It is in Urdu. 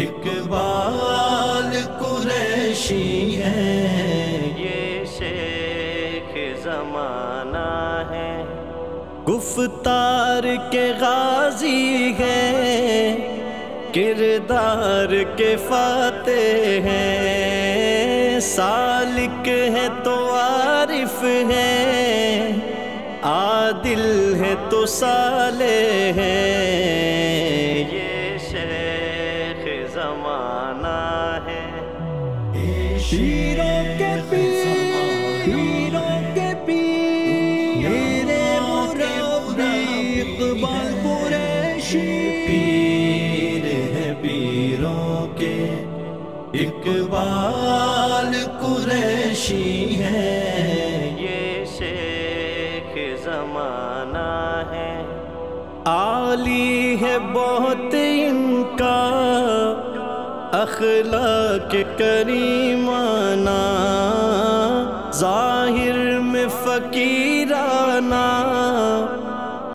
اقبال قریشی ہے، یہ شیخ زمانہ ہے، گفتار کے غازی ہیں، کردار کے فاتح ہیں، سالک ہے تو عارف ہے، عادل ہے تو صالح ہے، یہ شیخ زمانہ ہے، پیروں کے پیر، پیروں کے پیر، میرے مربی اقبال قریشی، پیر ہے پیروں کے اقبال قریشی ہے، یہ شیخ زمانہ ہے، عالی ہے بہت ان کا اخلاق کریمانہ، ظاہر میں فقیرانہ،